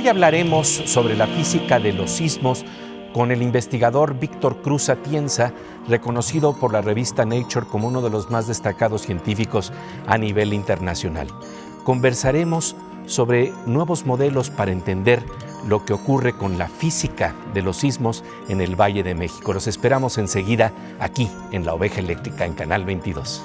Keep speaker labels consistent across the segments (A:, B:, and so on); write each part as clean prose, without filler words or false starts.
A: Hoy hablaremos sobre la física de los sismos con el investigador Víctor Cruz Atienza, reconocido por la revista Nature como uno de los más destacados científicos a nivel internacional. Conversaremos sobre nuevos modelos para entender lo que ocurre con la física de los sismos en el Valle de México. Los esperamos enseguida aquí en La Oveja Eléctrica en Canal 22.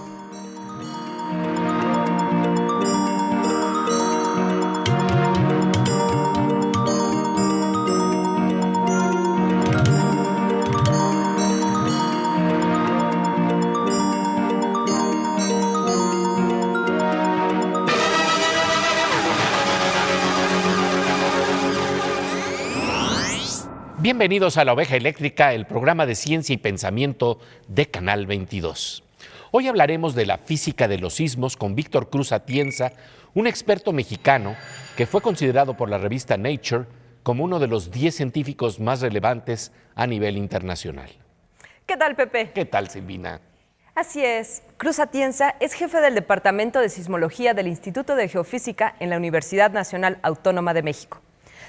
A: Bienvenidos a La Oveja Eléctrica, el programa de ciencia y pensamiento de Canal 22. Hoy hablaremos de la física de los sismos con Víctor Cruz Atienza, un experto mexicano que fue considerado por la revista Nature como uno de los 10 científicos más relevantes a nivel internacional.
B: ¿Qué tal, Pepe?
A: ¿Qué tal, Silvina?
B: Así es. Cruz Atienza es jefe del Departamento de Sismología del Instituto de Geofísica en la Universidad Nacional Autónoma de México.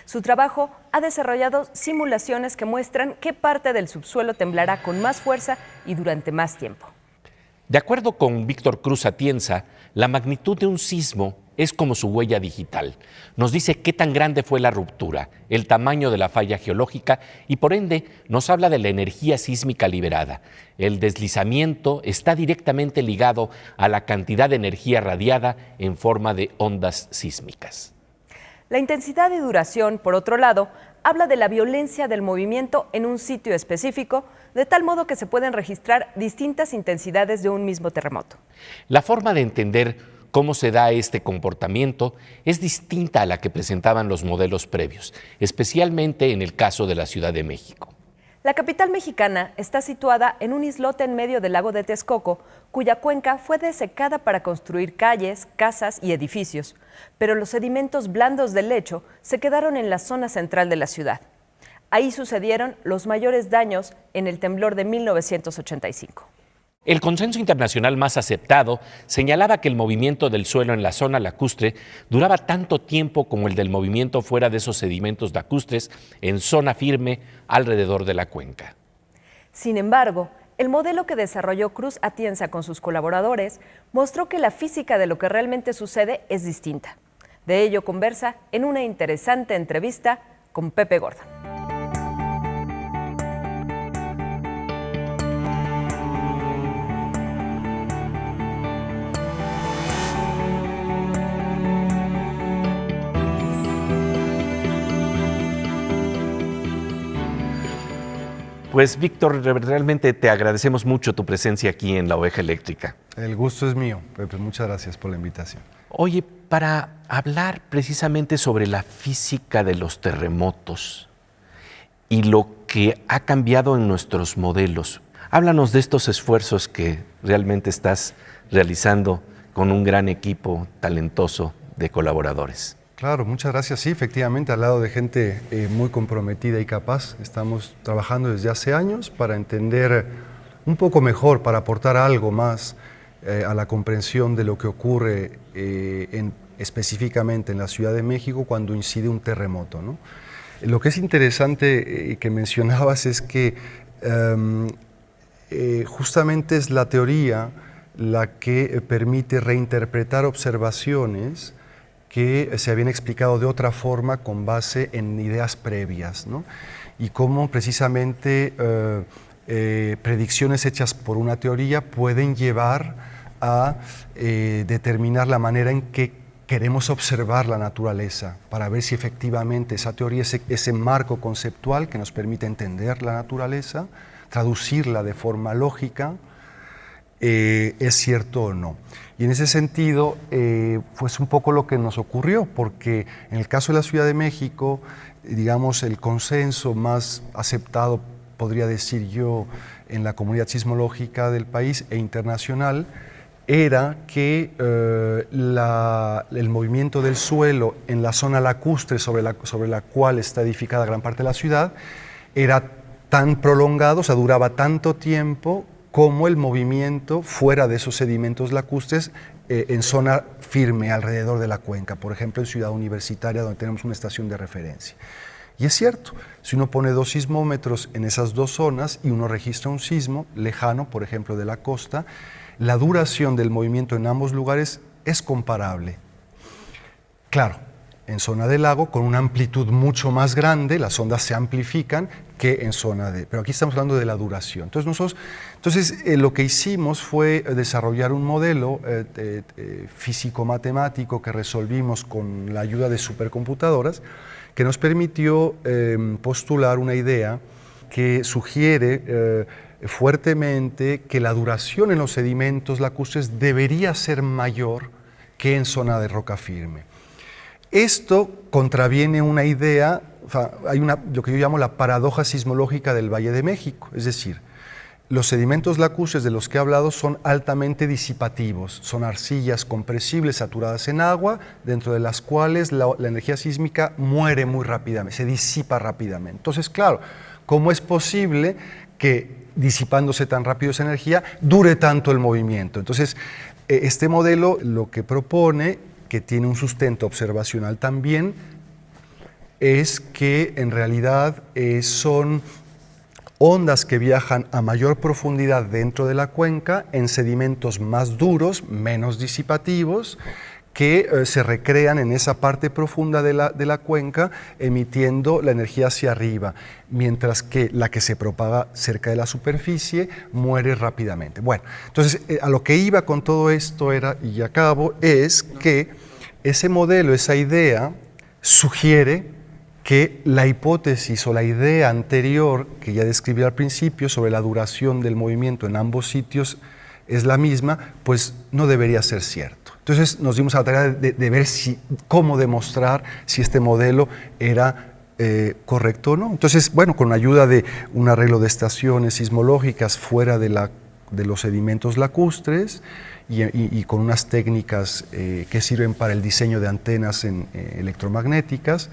B: Su trabajo ha desarrollado simulaciones que muestran qué parte del subsuelo temblará con más fuerza y durante más tiempo.
A: De acuerdo con Víctor Cruz Atienza, la magnitud de un sismo es como su huella digital. Nos dice qué tan grande fue la ruptura, el tamaño de la falla geológica y por ende nos habla de la energía sísmica liberada. El deslizamiento está directamente ligado a la cantidad de energía radiada en forma de ondas sísmicas.
B: La intensidad y duración, por otro lado, habla de la violencia del movimiento en un sitio específico, de tal modo que se pueden registrar distintas intensidades de un mismo terremoto.
A: La forma de entender cómo se da este comportamiento es distinta a la que presentaban los modelos previos, especialmente en el caso de la Ciudad de México.
B: La capital mexicana está situada en un islote en medio del lago de Texcoco, cuya cuenca fue desecada para construir calles, casas y edificios, pero los sedimentos blandos del lecho se quedaron en la zona central de la ciudad. Ahí sucedieron los mayores daños en el temblor de 1985.
A: El consenso internacional más aceptado señalaba que el movimiento del suelo en la zona lacustre duraba tanto tiempo como el del movimiento fuera de esos sedimentos lacustres en zona firme alrededor de la cuenca.
B: Sin embargo, el modelo que desarrolló Cruz Atienza con sus colaboradores mostró que la física de lo que realmente sucede es distinta. De ello conversa en una interesante entrevista con Pepe Gordon.
A: Pues Víctor, realmente te agradecemos mucho tu presencia aquí en La Oveja Eléctrica.
C: El gusto es mío, Pepe. Muchas gracias por la invitación.
A: Oye, para hablar precisamente sobre la física de los terremotos y lo que ha cambiado en nuestros modelos, háblanos de estos esfuerzos que realmente estás realizando con un gran equipo talentoso de colaboradores.
C: Claro, muchas gracias. Sí, efectivamente, al lado de gente muy comprometida y capaz, estamos trabajando desde hace años para entender un poco mejor, para aportar algo más a la comprensión de lo que ocurre específicamente en la Ciudad de México cuando incide un terremoto, ¿no? Lo que es interesante que mencionabas es que justamente es la teoría la que permite reinterpretar observaciones que se habían explicado de otra forma con base en ideas previas, ¿no? Y cómo precisamente predicciones hechas por una teoría pueden llevar a determinar la manera en que queremos observar la naturaleza, para ver si efectivamente esa teoría, ese marco conceptual que nos permite entender la naturaleza, traducirla de forma lógica, es cierto o no. Y en ese sentido, pues un poco lo que nos ocurrió, porque en el caso de la Ciudad de México, digamos, el consenso más aceptado, podría decir yo, en la comunidad sismológica del país e internacional, era que el movimiento del suelo en la zona lacustre sobre la cual está edificada gran parte de la ciudad era tan prolongado, o sea, duraba tanto tiempo como el movimiento fuera de esos sedimentos lacustres en zona firme alrededor de la cuenca, por ejemplo en Ciudad Universitaria, donde tenemos una estación de referencia. Y es cierto, si uno pone 2 sismómetros en esas 2 zonas y uno registra un sismo lejano, por ejemplo de la costa, la duración del movimiento en ambos lugares es comparable. Claro, en zona de lago, con una amplitud mucho más grande, las ondas se amplifican que en zona de... Pero aquí estamos hablando de la duración. Entonces lo que hicimos fue desarrollar un modelo físico-matemático que resolvimos con la ayuda de supercomputadoras, que nos permitió postular una idea que sugiere fuertemente que la duración en los sedimentos lacustres debería ser mayor que en zona de roca firme. Esto contraviene una idea, hay lo que yo llamo la paradoja sismológica del Valle de México, es decir, los sedimentos lacustres de los que he hablado son altamente disipativos, son arcillas compresibles saturadas en agua, dentro de las cuales la energía sísmica muere muy rápidamente, se disipa rápidamente. Entonces, claro, ¿cómo es posible que disipándose tan rápido esa energía dure tanto el movimiento? Entonces, este modelo lo que propone, que tiene un sustento observacional también, es que en realidad son ondas que viajan a mayor profundidad dentro de la cuenca en sedimentos más duros, menos disipativos, que se recrean en esa parte profunda de la cuenca, emitiendo la energía hacia arriba, mientras que la que se propaga cerca de la superficie muere rápidamente. Bueno, entonces a lo que iba con todo esto era, y acabo, es que ese modelo, esa idea, sugiere que la hipótesis o la idea anterior que ya describí al principio sobre la duración del movimiento en ambos sitios es la misma, pues no debería ser cierto. Entonces nos dimos a la tarea de ver cómo demostrar si este modelo era correcto o no. Entonces, bueno, con la ayuda de un arreglo de estaciones sismológicas fuera de los sedimentos lacustres y con unas técnicas que sirven para el diseño de antenas electromagnéticas,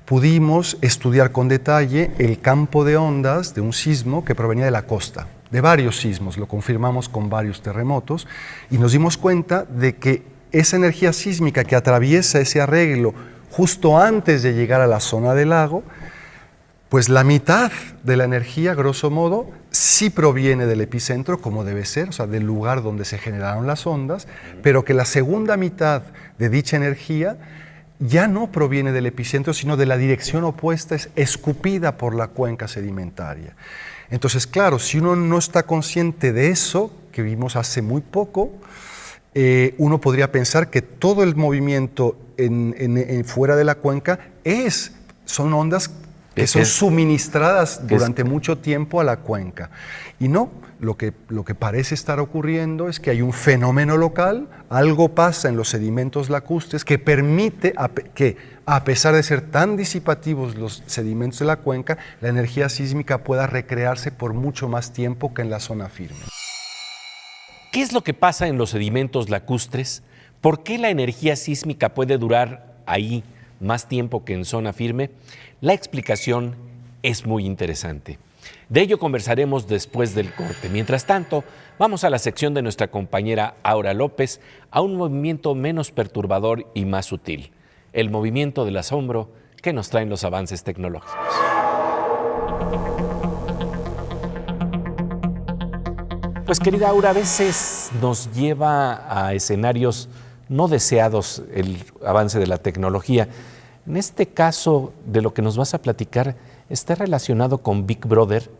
C: pudimos estudiar con detalle el campo de ondas de un sismo que provenía de la costa, de varios sismos, lo confirmamos con varios terremotos, y nos dimos cuenta de que esa energía sísmica que atraviesa ese arreglo justo antes de llegar a la zona del lago, pues la mitad de la energía, grosso modo, sí proviene del epicentro, como debe ser, o sea, del lugar donde se generaron las ondas, pero que la segunda mitad de dicha energía ya no proviene del epicentro, sino de la dirección opuesta, es escupida por la cuenca sedimentaria. Entonces, claro, si uno no está consciente de eso, que vimos hace muy poco, uno podría pensar que todo el movimiento fuera de la cuenca son ondas que son suministradas durante mucho tiempo a la cuenca. Y no, lo que parece estar ocurriendo es que hay un fenómeno local, algo pasa en los sedimentos lacustres que permite que, a pesar de ser tan disipativos los sedimentos de la cuenca, la energía sísmica pueda recrearse por mucho más tiempo que en la zona firme.
A: ¿Qué es lo que pasa en los sedimentos lacustres? ¿Por qué la energía sísmica puede durar ahí más tiempo que en zona firme? La explicación es muy interesante. De ello conversaremos después del corte. Mientras tanto, vamos a la sección de nuestra compañera Aura López, a un movimiento menos perturbador y más sutil, el movimiento del asombro que nos traen los avances tecnológicos. Pues querida Aura, a veces nos lleva a escenarios no deseados el avance de la tecnología. En este caso, de lo que nos vas a platicar, está relacionado con Big Brother,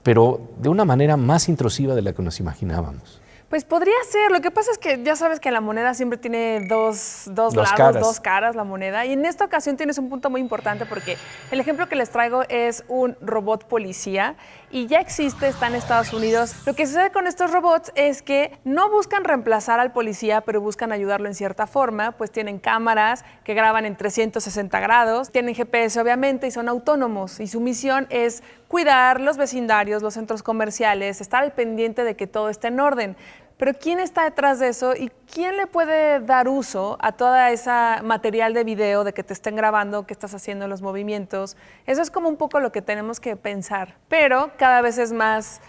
A: pero de una manera más intrusiva de la que nos imaginábamos.
D: Pues podría ser. Lo que pasa es que ya sabes que la moneda siempre tiene dos lados,
A: caras.
D: dos caras la moneda. Y en esta ocasión tienes un punto muy importante porque el ejemplo que les traigo es un robot policía y ya existe, está en Estados Unidos. Lo que sucede con estos robots es que no buscan reemplazar al policía, pero buscan ayudarlo en cierta forma, pues tienen cámaras que graban en 360 grados, tienen GPS obviamente y son autónomos y su misión es cuidar los vecindarios, los centros comerciales, estar al pendiente de que todo esté en orden. pero ¿quién está detrás de eso y quién le puede dar uso a toda esa material de video de que te estén grabando, que estás haciendo los movimientos? Eso es como un poco lo que tenemos que pensar, pero cada vez es más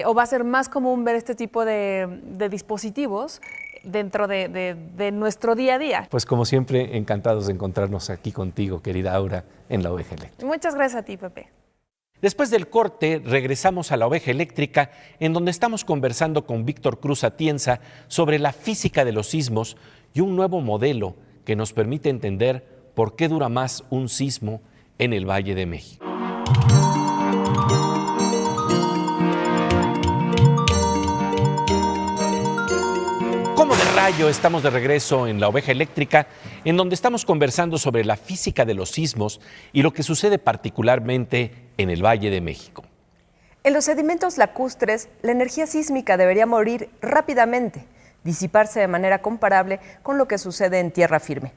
D: o va a ser más común ver este tipo de dispositivos dentro de nuestro día a día.
A: Pues como siempre, encantados de encontrarnos aquí contigo, querida Aura, en La Oveja Eléctrica.
D: Muchas gracias a ti, Pepe.
A: Después del corte, regresamos a La Oveja Eléctrica, en donde estamos conversando con Víctor Cruz Atienza sobre la física de los sismos y un nuevo modelo que nos permite entender por qué dura más un sismo en el Valle de México. Como de rayo, estamos de regreso en La Oveja Eléctrica, en donde estamos conversando sobre la física de los sismos y lo que sucede particularmente en el Valle de México.
B: En los sedimentos lacustres, la energía sísmica debería morir rápidamente, disiparse de manera comparable con lo que sucede en tierra firme.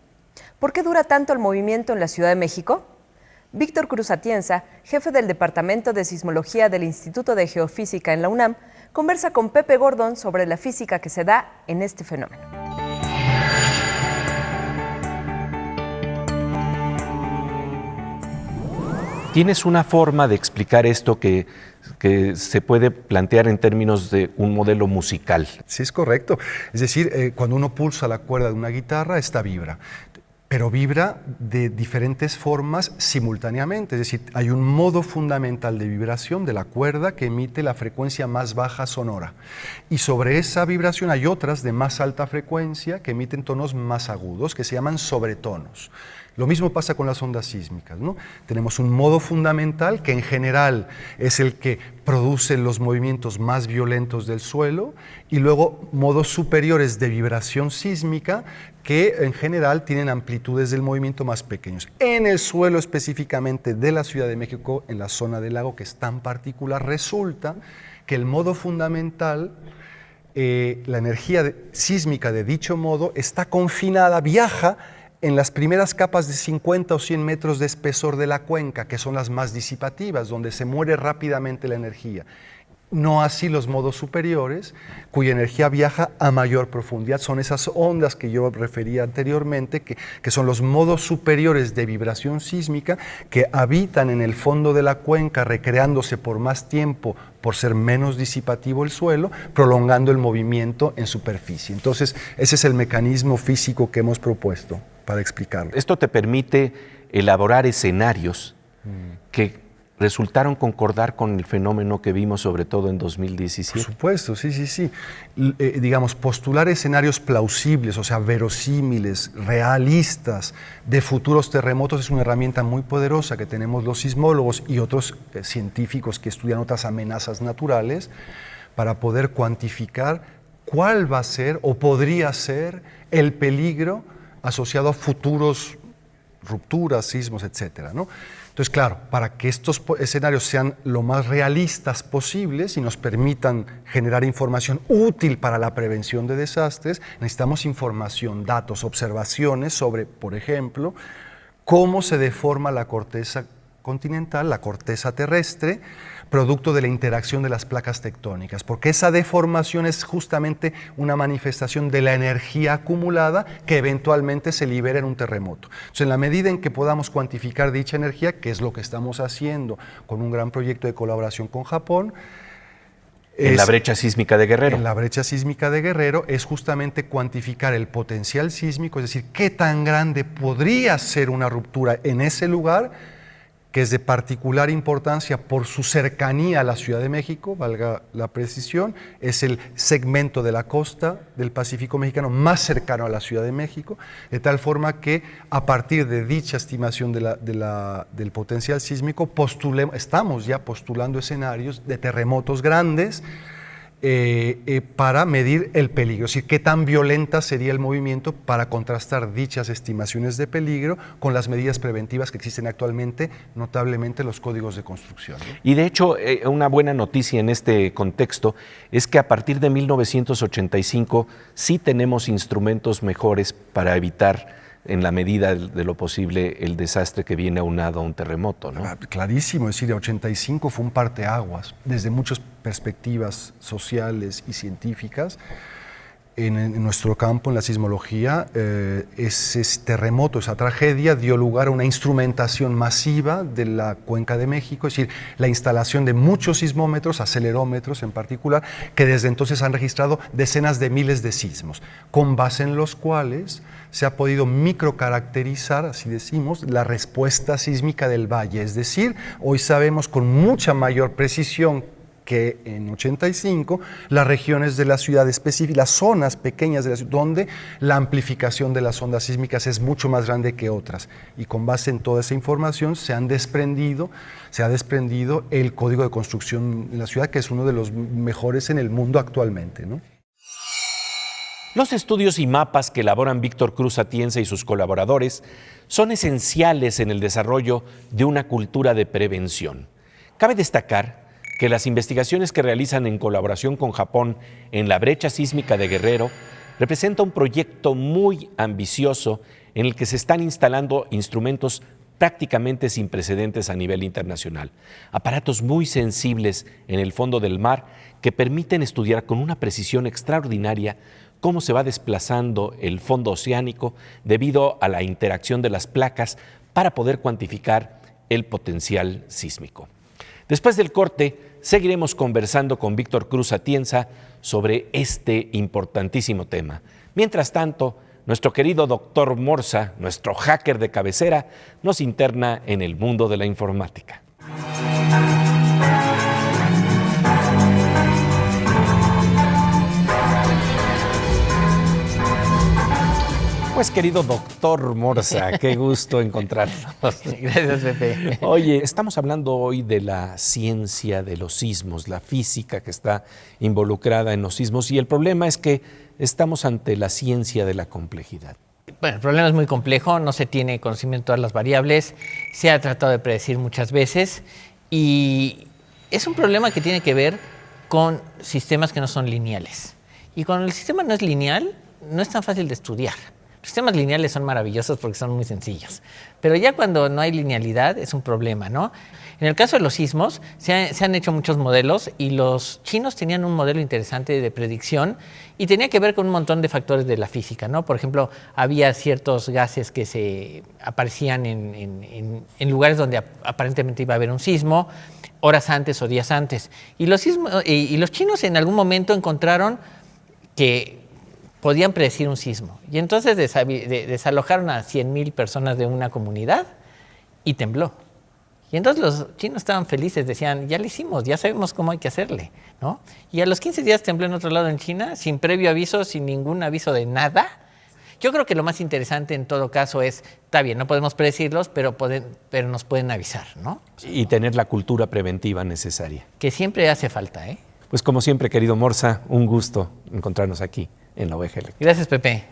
B: ¿Por qué dura tanto el movimiento en la Ciudad de México? Víctor Cruz Atienza, jefe del Departamento de Sismología del Instituto de Geofísica en la UNAM, conversa con Pepe Gordon sobre la física que se da en este fenómeno.
A: ¿Tienes una forma de explicar esto que se puede plantear en términos de un modelo musical?
C: Sí, es correcto. Es decir, cuando uno pulsa la cuerda de una guitarra, esta vibra. Pero vibra de diferentes formas simultáneamente. Es decir, hay un modo fundamental de vibración de la cuerda que emite la frecuencia más baja sonora. Y sobre esa vibración hay otras de más alta frecuencia que emiten tonos más agudos, que se llaman sobretonos. Lo mismo pasa con las ondas sísmicas, ¿no? Tenemos un modo fundamental que en general es el que produce los movimientos más violentos del suelo y luego modos superiores de vibración sísmica que en general tienen amplitudes del movimiento más pequeños. En el suelo específicamente de la Ciudad de México, en la zona del lago que es tan particular, resulta que el modo fundamental, la energía sísmica de dicho modo está confinada, viaja en las primeras capas de 50 o 100 metros de espesor de la cuenca, que son las más disipativas, donde se muere rápidamente la energía. No así los modos superiores, cuya energía viaja a mayor profundidad. Son esas ondas que yo refería anteriormente, que son los modos superiores de vibración sísmica, que habitan en el fondo de la cuenca, recreándose por más tiempo, por ser menos disipativo el suelo, prolongando el movimiento en superficie. Entonces, ese es el mecanismo físico que hemos propuesto para explicarlo.
A: Esto te permite elaborar escenarios que resultaron concordar con el fenómeno que vimos sobre todo en 2017.
C: Por supuesto, sí. Digamos, postular escenarios plausibles, o sea, verosímiles, realistas, de futuros terremotos es una herramienta muy poderosa que tenemos los sismólogos y otros científicos que estudian otras amenazas naturales para poder cuantificar cuál va a ser o podría ser el peligro asociado a futuros rupturas, sismos, etcétera, ¿no? Entonces, claro, para que estos escenarios sean lo más realistas posibles y nos permitan generar información útil para la prevención de desastres, necesitamos información, datos, observaciones sobre, por ejemplo, cómo se deforma la corteza continental, la corteza terrestre, producto de la interacción de las placas tectónicas, porque esa deformación es justamente una manifestación de la energía acumulada que eventualmente se libera en un terremoto. Entonces, en la medida en que podamos cuantificar dicha energía, que es lo que estamos haciendo con un gran proyecto de colaboración con Japón,
A: en la brecha sísmica de Guerrero.
C: En la brecha sísmica de Guerrero es justamente cuantificar el potencial sísmico, es decir, qué tan grande podría ser una ruptura en ese lugar, que es de particular importancia por su cercanía a la Ciudad de México, valga la precisión, es el segmento de la costa del Pacífico mexicano más cercano a la Ciudad de México, de tal forma que a partir de dicha estimación del potencial sísmico estamos ya postulando escenarios de terremotos grandes para medir el peligro, es decir, qué tan violenta sería el movimiento para contrastar dichas estimaciones de peligro con las medidas preventivas que existen actualmente, notablemente los códigos de construcción, ¿no?
A: Y de hecho, una buena noticia en este contexto es que a partir de 1985 sí tenemos instrumentos mejores para evitar en la medida de lo posible el desastre que viene aunado a un terremoto, ¿no?
C: Clarísimo, es decir, el 85 fue un parteaguas desde muchas perspectivas sociales y científicas, en nuestro campo, en la sismología, ese terremoto, esa tragedia, dio lugar a una instrumentación masiva de la Cuenca de México, es decir, la instalación de muchos sismómetros, acelerómetros en particular, que desde entonces han registrado decenas de miles de sismos, con base en los cuales se ha podido microcaracterizar, así decimos, la respuesta sísmica del valle. Es decir, hoy sabemos con mucha mayor precisión que en 85 las regiones de la ciudad específicas, las zonas pequeñas de la ciudad, donde la amplificación de las ondas sísmicas es mucho más grande que otras. Y con base en toda esa información se ha desprendido el código de construcción en la ciudad, que es uno de los mejores en el mundo actualmente, ¿no?
A: Los estudios y mapas que elaboran Víctor Cruz Atienza y sus colaboradores son esenciales en el desarrollo de una cultura de prevención. Cabe destacar que las investigaciones que realizan en colaboración con Japón en la brecha sísmica de Guerrero representa un proyecto muy ambicioso en el que se están instalando instrumentos prácticamente sin precedentes a nivel internacional, aparatos muy sensibles en el fondo del mar que permiten estudiar con una precisión extraordinaria cómo se va desplazando el fondo oceánico debido a la interacción de las placas para poder cuantificar el potencial sísmico. Después del corte, seguiremos conversando con Víctor Cruz Atienza sobre este importantísimo tema. Mientras tanto, nuestro querido doctor Morsa, nuestro hacker de cabecera, nos interna en el mundo de la informática. Pues querido doctor Morsa, qué gusto encontrarnos.
E: Gracias, Pepe.
A: Oye, estamos hablando hoy de la ciencia de los sismos, la física que está involucrada en los sismos, y el problema es que estamos ante la ciencia de la complejidad.
E: Bueno, el problema es muy complejo, no se tiene conocimiento de todas las variables, se ha tratado de predecir muchas veces y es un problema que tiene que ver con sistemas que no son lineales. Y cuando el sistema no es lineal, no es tan fácil de estudiar. Los sistemas lineales son maravillosos porque son muy sencillos, pero ya cuando no hay linealidad es un problema, ¿no? En el caso de los sismos, se han hecho muchos modelos y los chinos tenían un modelo interesante de predicción y tenía que ver con un montón de factores de la física, ¿no? Por ejemplo, había ciertos gases que se aparecían en lugares donde aparentemente iba a haber un sismo, horas antes o días antes. Y los chinos en algún momento encontraron que podían predecir un sismo. Y entonces desalojaron a 100,000 personas de una comunidad y tembló. Y entonces los chinos estaban felices, decían, ya lo hicimos, ya sabemos cómo hay que hacerle, ¿no? Y a los 15 días tembló en otro lado en China, sin previo aviso, sin ningún aviso de nada. Yo creo que lo más interesante en todo caso es, está bien, no podemos predecirlos, pero nos pueden avisar, ¿no?
A: Y tener la cultura preventiva necesaria.
E: Que siempre hace falta, ¿eh?
A: Pues como siempre, querido Morsa, un gusto encontrarnos aquí en La Oveja Eléctrica.
E: Gracias, Pepe.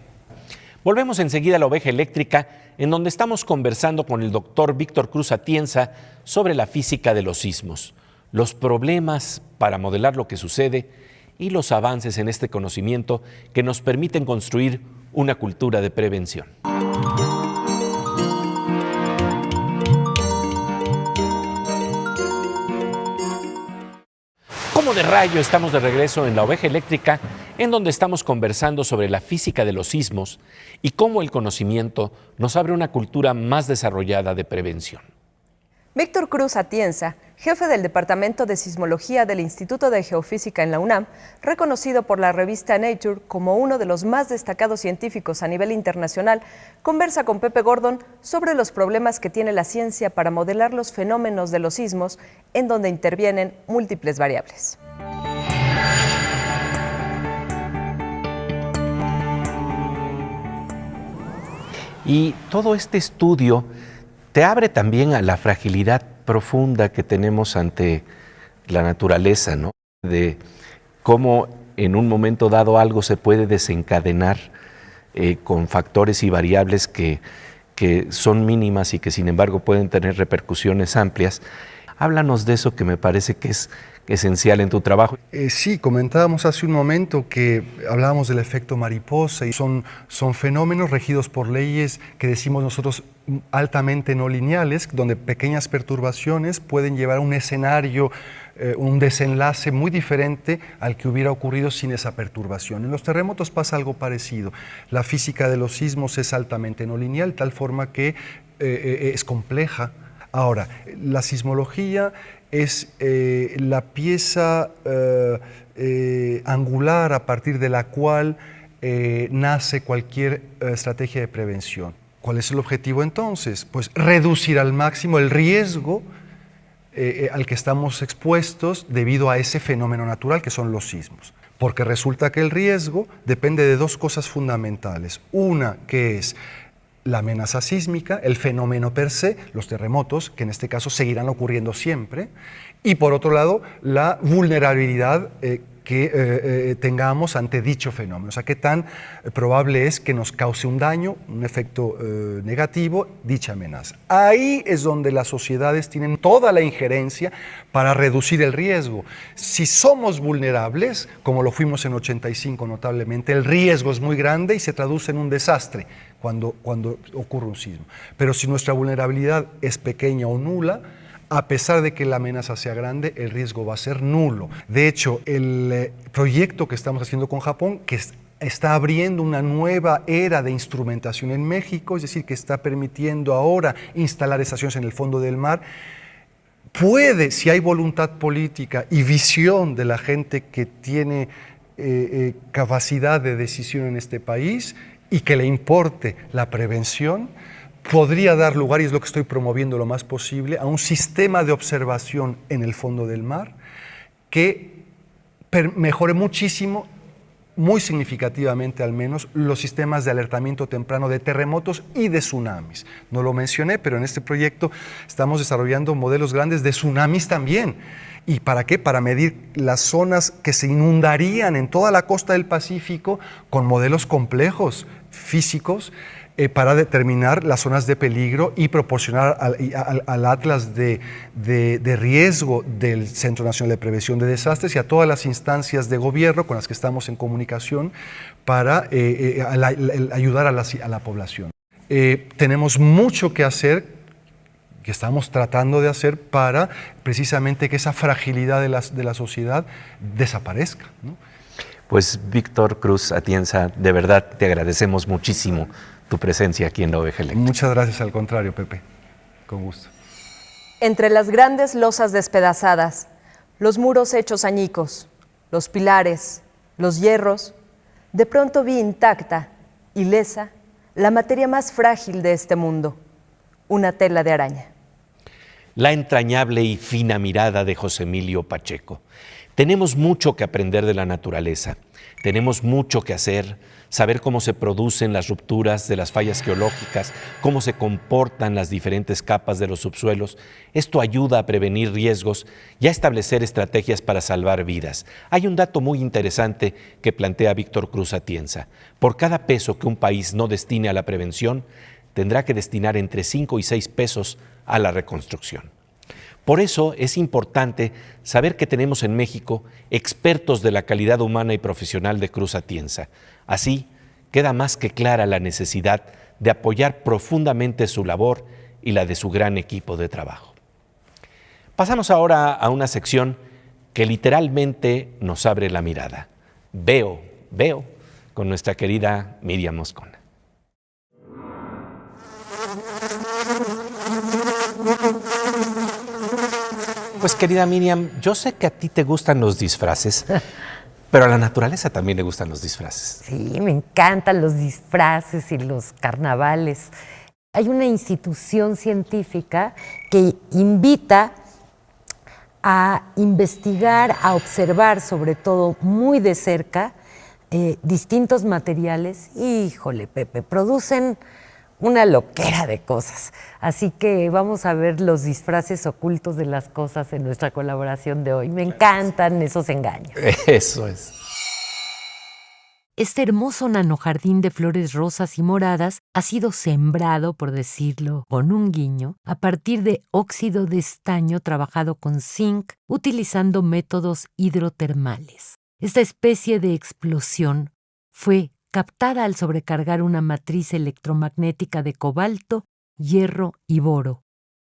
A: Volvemos enseguida a La Oveja Eléctrica, en donde estamos conversando con el doctor Víctor Cruz Atienza sobre la física de los sismos, los problemas para modelar lo que sucede y los avances en este conocimiento que nos permiten construir una cultura de prevención. Como de rayo, estamos de regreso en La Oveja Eléctrica, en donde estamos conversando sobre la física de los sismos y cómo el conocimiento nos abre una cultura más desarrollada de prevención.
B: Víctor Cruz Atienza, jefe del Departamento de Sismología del Instituto de Geofísica en la UNAM, reconocido por la revista Nature como uno de los más destacados científicos a nivel internacional, conversa con Pepe Gordon sobre los problemas que tiene la ciencia para modelar los fenómenos de los sismos, en donde intervienen múltiples variables.
A: Y todo este estudio te abre también a la fragilidad profunda que tenemos ante la naturaleza, ¿no? De cómo en un momento dado algo se puede desencadenar con factores y variables que son mínimas y que sin embargo pueden tener repercusiones amplias. Háblanos de eso que me parece que es esencial en tu trabajo.
C: Sí, comentábamos hace un momento que hablábamos del efecto mariposa y son fenómenos regidos por leyes que decimos nosotros altamente no lineales, donde pequeñas perturbaciones pueden llevar a un escenario, un desenlace muy diferente al que hubiera ocurrido sin esa perturbación. En los terremotos pasa algo parecido. La física de los sismos es altamente no lineal, tal forma que es compleja. Ahora, la sismología es la pieza angular a partir de la cual nace cualquier estrategia de prevención. ¿Cuál es el objetivo entonces? Pues reducir al máximo el riesgo al que estamos expuestos debido a ese fenómeno natural que son los sismos. Porque resulta que el riesgo depende de dos cosas fundamentales. Una que es la amenaza sísmica, el fenómeno per se, los terremotos, que en este caso seguirán ocurriendo siempre, y por otro lado, la vulnerabilidad que tengamos ante dicho fenómeno. O sea, qué tan probable es que nos cause un daño, un efecto negativo, dicha amenaza. Ahí es donde las sociedades tienen toda la injerencia para reducir el riesgo. Si somos vulnerables, como lo fuimos en 85 notablemente, el riesgo es muy grande y se traduce en un desastre cuando ocurre un sismo. Pero si nuestra vulnerabilidad es pequeña o nula, a pesar de que la amenaza sea grande, el riesgo va a ser nulo. De hecho, el proyecto que estamos haciendo con Japón, que está abriendo una nueva era de instrumentación en México, es decir, que está permitiendo ahora instalar estaciones en el fondo del mar, puede, si hay voluntad política y visión de la gente que tiene capacidad de decisión en este país y que le importe la prevención, podría dar lugar, y es lo que estoy promoviendo lo más posible, a un sistema de observación en el fondo del mar que mejore muchísimo, muy significativamente al menos, los sistemas de alertamiento temprano de terremotos y de tsunamis. No lo mencioné, pero en este proyecto estamos desarrollando modelos grandes de tsunamis también. ¿Y para qué? Para medir las zonas que se inundarían en toda la costa del Pacífico con modelos complejos, físicos, para determinar las zonas de peligro y proporcionar al atlas de riesgo del Centro Nacional de Prevención de Desastres y a todas las instancias de gobierno con las que estamos en comunicación para ayudar a la población. Tenemos mucho que hacer, que estamos tratando de hacer para precisamente que esa fragilidad de la sociedad desaparezca, ¿no?
A: Pues Víctor Cruz Atienza, de verdad te agradecemos muchísimo tu presencia aquí en la Oveja Eléctrica.
C: Muchas gracias, al contrario, Pepe. Con gusto.
B: Entre las grandes losas despedazadas, los muros hechos añicos, los pilares, los hierros, de pronto vi intacta, ilesa, la materia más frágil de este mundo, una tela de araña.
A: La entrañable y fina mirada de José Emilio Pacheco. Tenemos mucho que aprender de la naturaleza, tenemos mucho que hacer, saber cómo se producen las rupturas de las fallas geológicas, cómo se comportan las diferentes capas de los subsuelos. Esto ayuda a prevenir riesgos y a establecer estrategias para salvar vidas. Hay un dato muy interesante que plantea Víctor Cruz Atienza. Por cada peso que un país no destine a la prevención, tendrá que destinar entre 5 y 6 pesos a la reconstrucción. Por eso es importante saber que tenemos en México expertos de la calidad humana y profesional de Cruz Atienza. Así, queda más que clara la necesidad de apoyar profundamente su labor y la de su gran equipo de trabajo. Pasamos ahora a una sección que literalmente nos abre la mirada. Veo, con nuestra querida Miriam Moscona. Pues querida Miriam, yo sé que a ti te gustan los disfraces, pero a la naturaleza también le gustan los disfraces.
F: Sí, me encantan los disfraces y los carnavales. Hay una institución científica que invita a investigar, a observar sobre todo muy de cerca distintos materiales. Híjole, Pepe, producen una loquera de cosas. Así que vamos a ver los disfraces ocultos de las cosas en nuestra colaboración de hoy. Me encantan esos engaños.
A: Eso es.
F: este hermoso nanojardín de flores rosas y moradas ha sido sembrado, por decirlo con un guiño, a partir de óxido de estaño trabajado con zinc utilizando métodos hidrotermales. Esta especie de explosión fue captada al sobrecargar una matriz electromagnética de cobalto, hierro y boro.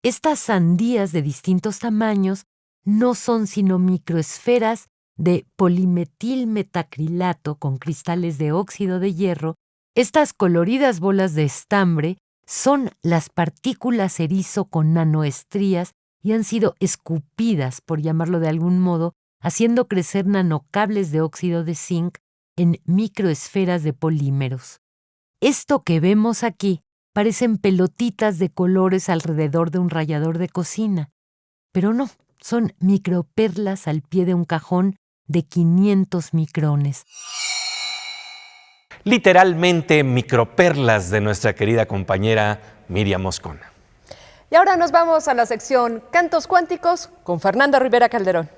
F: Estas sandías de distintos tamaños no son sino microesferas de polimetilmetacrilato con cristales de óxido de hierro. Estas coloridas bolas de estambre son las partículas erizo con nanoestrías y han sido escupidas, por llamarlo de algún modo, haciendo crecer nanocables de óxido de zinc en microesferas de polímeros. Esto que vemos aquí parecen pelotitas de colores alrededor de un rallador de cocina, pero no, son microperlas al pie de un cajón de 500 micrones.
A: Literalmente microperlas de nuestra querida compañera Miriam Moscona.
B: Y ahora nos vamos a la sección Cantos Cuánticos con Fernando Rivera Calderón.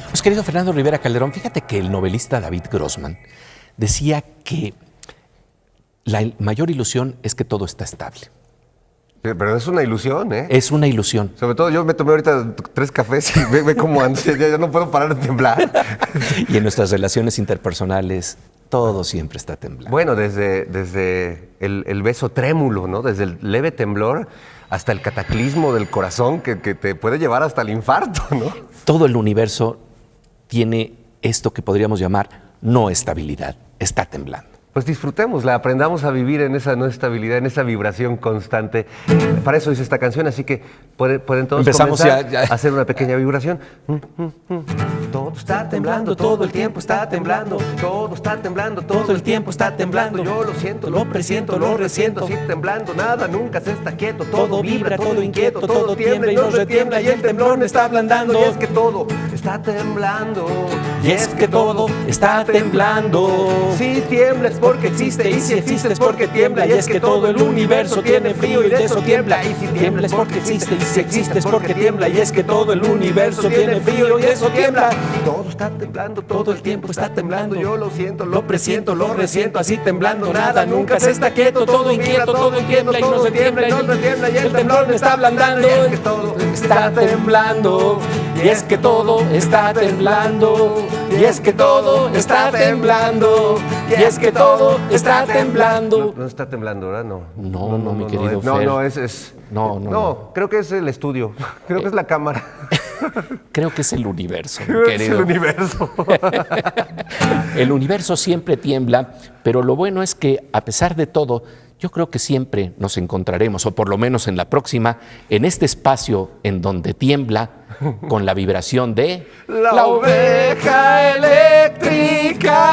A: Pues querido Fernando Rivera Calderón, fíjate que el novelista David Grossman decía que la mayor ilusión es que todo está estable.
G: Pero es una ilusión, ¿eh?
A: Es una ilusión.
G: Sobre todo yo me tomé ahorita 3 cafés y ve cómo antes, ya no puedo parar de temblar.
A: Y en nuestras relaciones interpersonales todo siempre está temblando.
G: Bueno, desde el beso trémulo, ¿no? Desde el leve temblor hasta el cataclismo del corazón que te puede llevar hasta el infarto, ¿no?
A: Todo el universo tiene esto que podríamos llamar no estabilidad, está temblando.
G: Pues disfrutémosla, aprendamos a vivir en esa no estabilidad, en esa vibración constante. Para eso hice esta canción, así que pueden todos
A: Empezamos
G: comenzar
A: ya.
G: a hacer una pequeña vibración. Todo está temblando, todo el tiempo está temblando, todo está temblando, todo el tiempo está temblando. Yo lo siento, lo presiento, lo resiento, así temblando, nada nunca se está quieto. Todo vibra, todo inquieto, todo tiembla y no retiembla y el temblor me está ablandando. Y es que todo está temblando,
A: Y es que todo está temblando.
G: si tiembla es porque existe, y si existe es porque tiembla, y es que todo el universo tiene frío y de eso tiembla, y si tiembla es porque existe, y si existe es porque tiembla, y es que todo el universo tiene frío y de eso tiembla. Todo está temblando, todo el tiempo está temblando, yo lo siento, lo presiento, lo resiento, así temblando, nada nunca se está quieto, todo inquieto, todo tiembla y no se tiembla, y el temblor me está ablandando, y es que todo está temblando, y es que todo está temblando, y es que todo está temblando, y es que todo está temblando. No está temblando, ¿verdad? No.
A: No, mi querido
G: No,
A: Fer.
G: no, es...
A: No.
G: creo que es el estudio. Creo que es la cámara.
A: Creo que es el universo, mi
G: Creo que es
A: querido.
G: el universo.
A: El universo siempre tiembla, pero lo bueno es que, a pesar de todo, yo creo que siempre nos encontraremos, o por lo menos en la próxima, en este espacio en donde tiembla con la vibración de
G: La oveja eléctrica.